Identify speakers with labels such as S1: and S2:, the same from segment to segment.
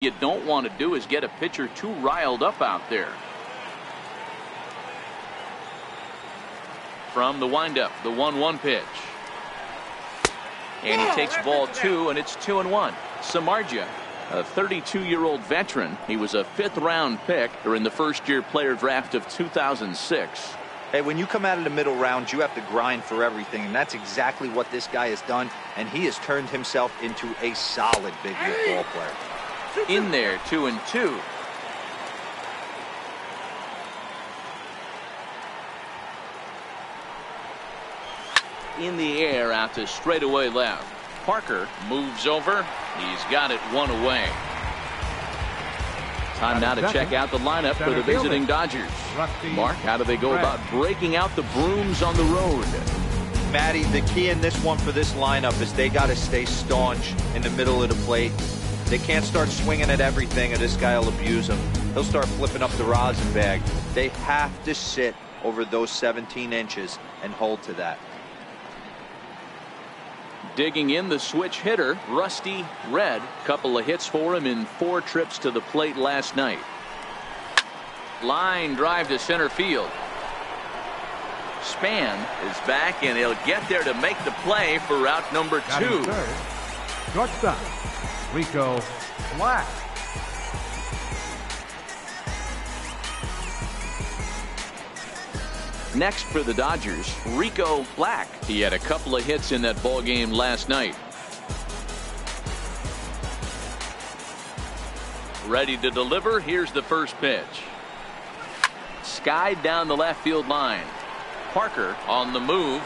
S1: you don't want to do is get a pitcher too riled up out there. From the windup, the 1-1 pitch. And he takes ball 2, and it's 2-1. Samardzija, a 32-year-old veteran. He was a 5th-round pick during the first-year player draft of 2006.
S2: Hey, when you come out of the middle rounds, you have to grind for everything, and that's exactly what this guy has done, and he has turned himself into a solid big league ball player.
S1: In there, 2-2. In the air out to straightaway left. Parker moves over. He's got it 1 away. Time now to check out the lineup for the visiting Dodgers. Mark, how do they go about breaking out the brooms on the road?
S2: Matty, the key in this one for this lineup is they got to stay staunch in the middle of the plate. They can't start swinging at everything, or this guy will abuse them. He'll start flipping up the rosin bag. They have to sit over those 17 inches and hold to that.
S1: Digging in, the switch hitter, Rusty Red. Couple of hits for him in 4 trips to the plate last night. Line drive to center field. Span is back, and he'll get there to make the play for route number 2.
S3: Shortstop, Rico Black.
S1: Next for the Dodgers, Rico Black. He had a couple of hits in that ball game last night. Ready to deliver. Here's the first pitch. Skied down the left field line. Parker on the move.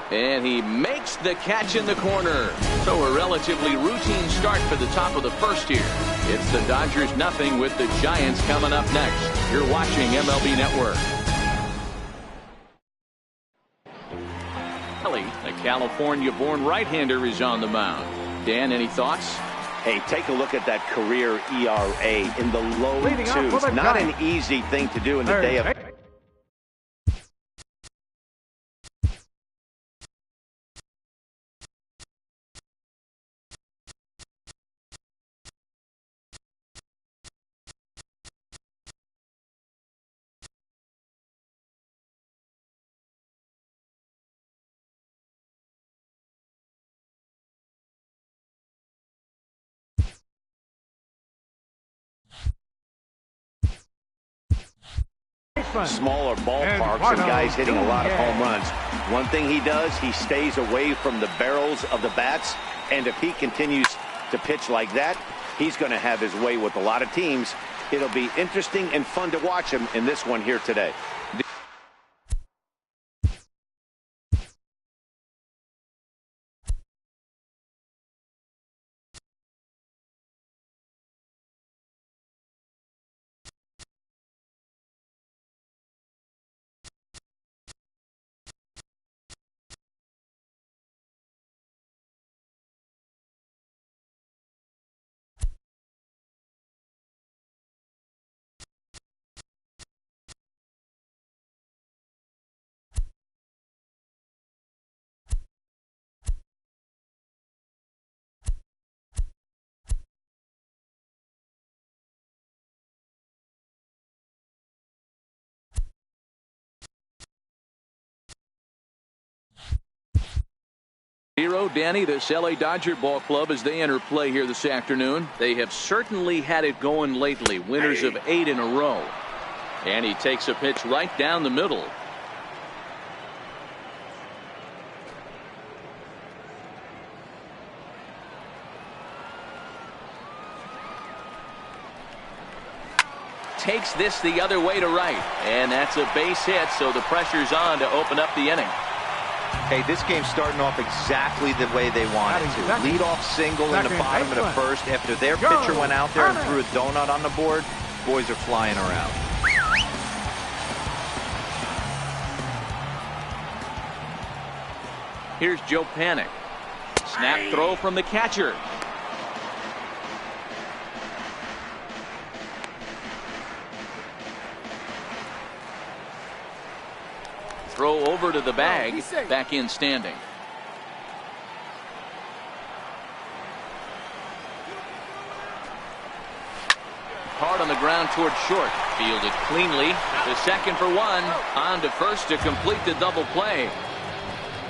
S1: And he makes the catch in the corner. So a relatively routine start for the top of the first here. It's the Dodgers 0 with the Giants coming up next. You're watching MLB Network. The California-born right-hander is on the mound. Dan, any thoughts?
S4: Hey, take a look at that career ERA in the low 2s. Not an easy thing to do in the day of... smaller ballparks and guys hitting a lot of home runs. One thing he does, he stays away from the barrels of the bats, and if he continues to pitch like that, he's going to have his way with a lot of teams. It'll be interesting and fun to watch him in this one here today.
S1: Danny, this LA Dodger ball club as they enter play here this afternoon. They have certainly had it going lately. Winners of 8 in a row. And he takes a pitch right down the middle. Takes this the other way to right. And that's a base hit, so the pressure's on to open up the inning.
S2: Hey, this game's starting off exactly the way they wanted to. Lead off single in the bottom of the first. After their pitcher went out there and threw a donut on the board, boys are flying around.
S1: Here's Joe Panic. Snap throw from the catcher. Throw over to the bag. Back in standing. hard on the ground toward short. Fielded cleanly. The second for one. On to first to complete the double play.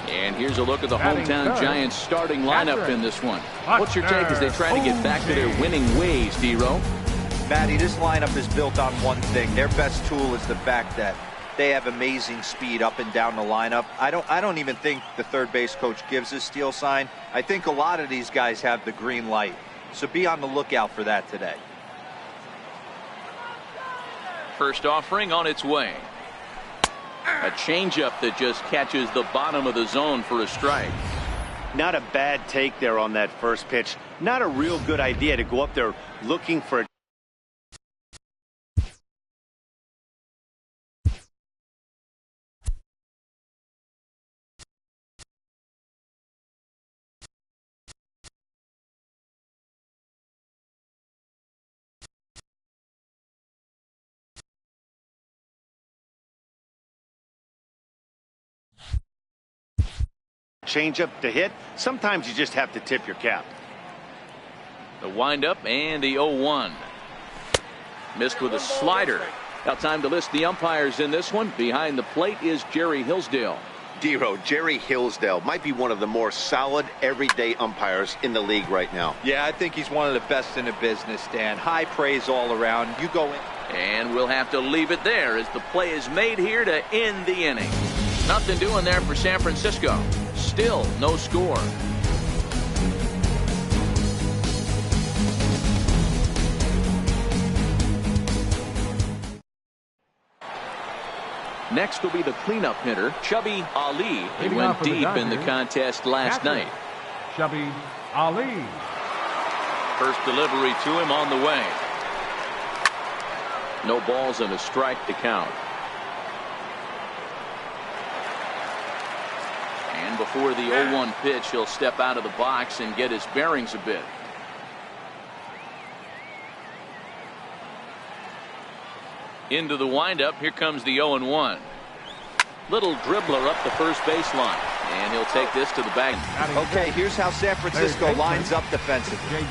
S1: And here's a look at the hometown Giants starting lineup in this one. What's your take as they try to get back to their winning ways, D-Row?
S2: Matty, this lineup is built on one thing. Their best tool is the fact that they have amazing speed up and down the lineup. I don't even think the third base coach gives a steal sign. I think a lot of these guys have the green light. So be on the lookout for that today.
S1: First offering on its way. A changeup that just catches the bottom of the zone for a strike.
S4: Not a bad take there on that first pitch. Not a real good idea to go up there looking for a changeup to hit. Sometimes you just have to tip your cap.
S1: The windup and the 0-1. Missed with a slider. Now time to list the umpires in this one. Behind the plate is Jerry Hillsdale.
S5: D-Row, Jerry Hillsdale might be one of the more solid everyday umpires in the league right now.
S2: Yeah, I think he's one of the best in the business, Dan. High praise all around. You go in.
S1: And we'll have to leave it there as the play is made here to end the inning. Nothing doing there for San Francisco. Still no score. Next will be the cleanup hitter, Chubby Ali. He went deep in the contest last night.
S3: Chubby Ali.
S1: First delivery to him on the way. No balls and a strike to count. And before the 0-1 pitch, he'll step out of the box and get his bearings a bit. Into the windup. Here comes the 0-1. Little dribbler up the first baseline. And he'll take this to the bag.
S2: Okay, here's how San Francisco lines up defensively.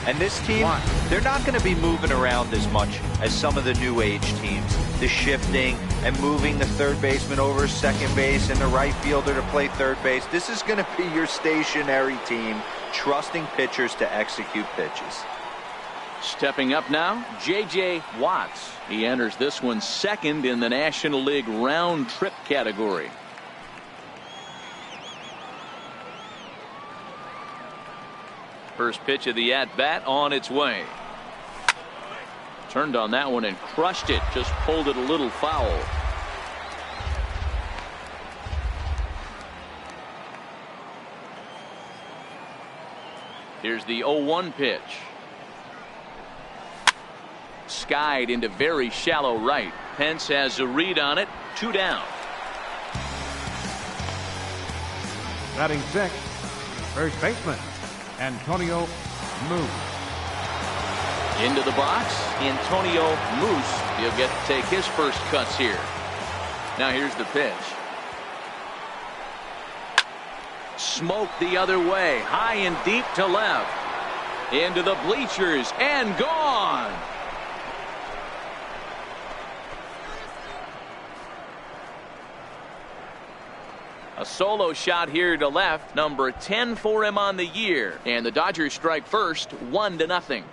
S2: And this team, they're not going to be moving around as much as some of the new age teams. The shifting and moving the third baseman over second base and the right fielder to play third base. This is going to be your stationary team, trusting pitchers to execute pitches.
S1: Stepping up now, J.J. Watts. He enters this one second in the National League round trip category. First pitch of the at-bat on its way. Turned on that one and crushed it. Just pulled it a little foul. Here's the 0-1 pitch. Skied into very shallow right. Pence has a read on it. 2 down.
S3: Batting sixth, first baseman, Antonio Moose.
S1: Into the box, Antonio Moose. He'll get to take his first cuts here. Now here's the pitch. Smoked the other way, high and deep to left. Into the bleachers and gone. A solo shot here to left, number 10 for him on the year. And the Dodgers strike first, 1-0.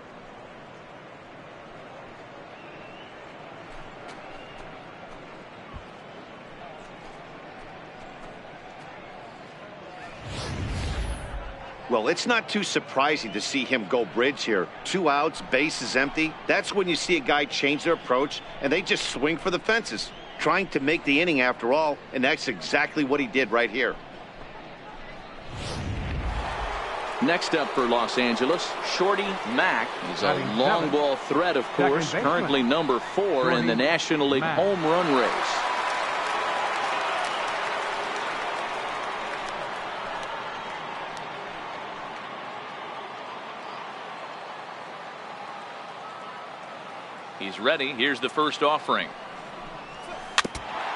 S4: Well, it's not too surprising to see him go bridge here. 2 outs, base is empty. That's when you see a guy change their approach and they just swing for the fences, trying to make the inning after all, and that's exactly what he did right here.
S1: Next up for Los Angeles, Shorty Mack. He's a long ball threat, of course, currently number 4 in the National League home run race. He's ready. Here's the first offering.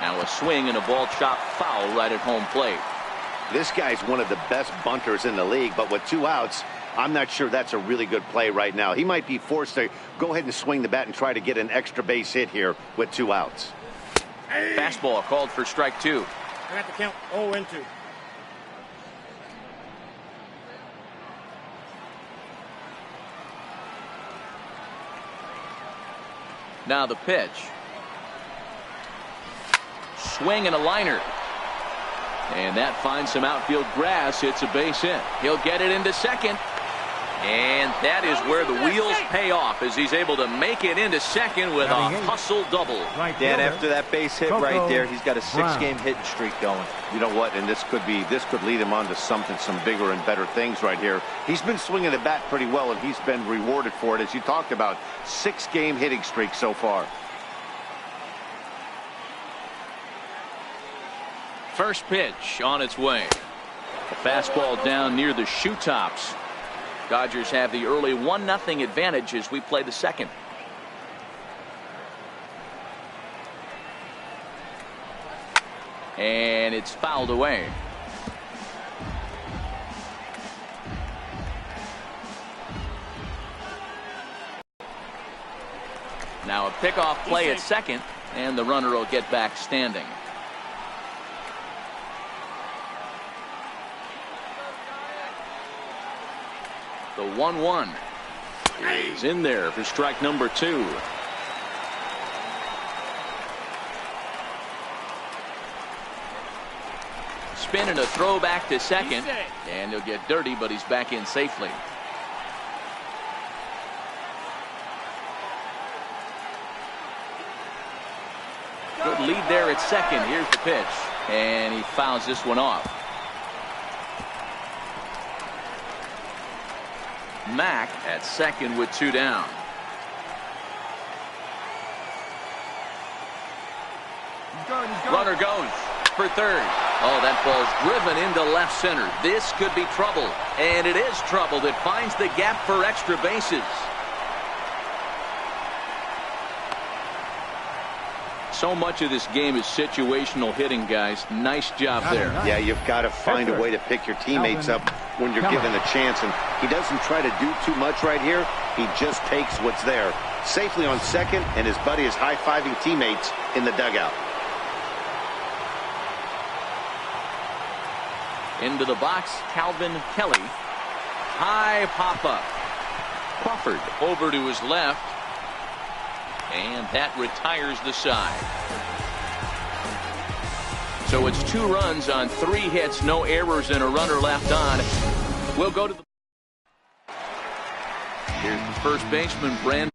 S1: Now a swing and a ball chopped foul right at home plate.
S4: This guy's one of the best bunters in the league, but with 2 outs,
S5: I'm not sure that's a really good play right now. He might be forced to go ahead and swing the bat and try to get an extra base hit here with 2 outs.
S1: Fastball called for strike 2.
S6: I got to count 0-2.
S1: Now the pitch. Swing and a liner. And that finds some outfield grass. It's a base hit. He'll get it into second. And that is where the wheels pay off, as he's able to make it into second with a hustle double.
S2: Dan, after that base hit right there, he's got a 6-game hitting streak going.
S5: You know what? And this could lead him on to some bigger and better things right here. He's been swinging the bat pretty well, and he's been rewarded for it, as you talked about. 6-game hitting streak so far.
S1: First pitch on its way. A fastball down near the shoe tops. Dodgers have the early 1-0 advantage as we play the second. And it's fouled away. Now a pickoff play at second, and the runner will get back standing. The 1-1 is in there for strike number 2. Spin and a throw back to second, and he'll get dirty, but he's back in safely. Good lead there at second. Here's the pitch, and he fouls this one off. Mack at second with 2 down. Runner goes for third. Oh, that ball's driven into left center. This could be trouble, and it is trouble. It finds the gap for extra bases. So much of this game is situational hitting, guys. Nice job there.
S5: Yeah, you've got to find a way to pick your teammates up when you're given a chance, and he doesn't try to do too much right here. He just takes what's there. Safely on second, and his buddy is high-fiving teammates in the dugout.
S1: Into the box, Calvin Kelly. High pop-up. Crawford over to his left. And that retires the side. So it's 2 runs on 3 hits, no errors, and a runner left on. We'll go to the... Here's the first baseman, Brandon.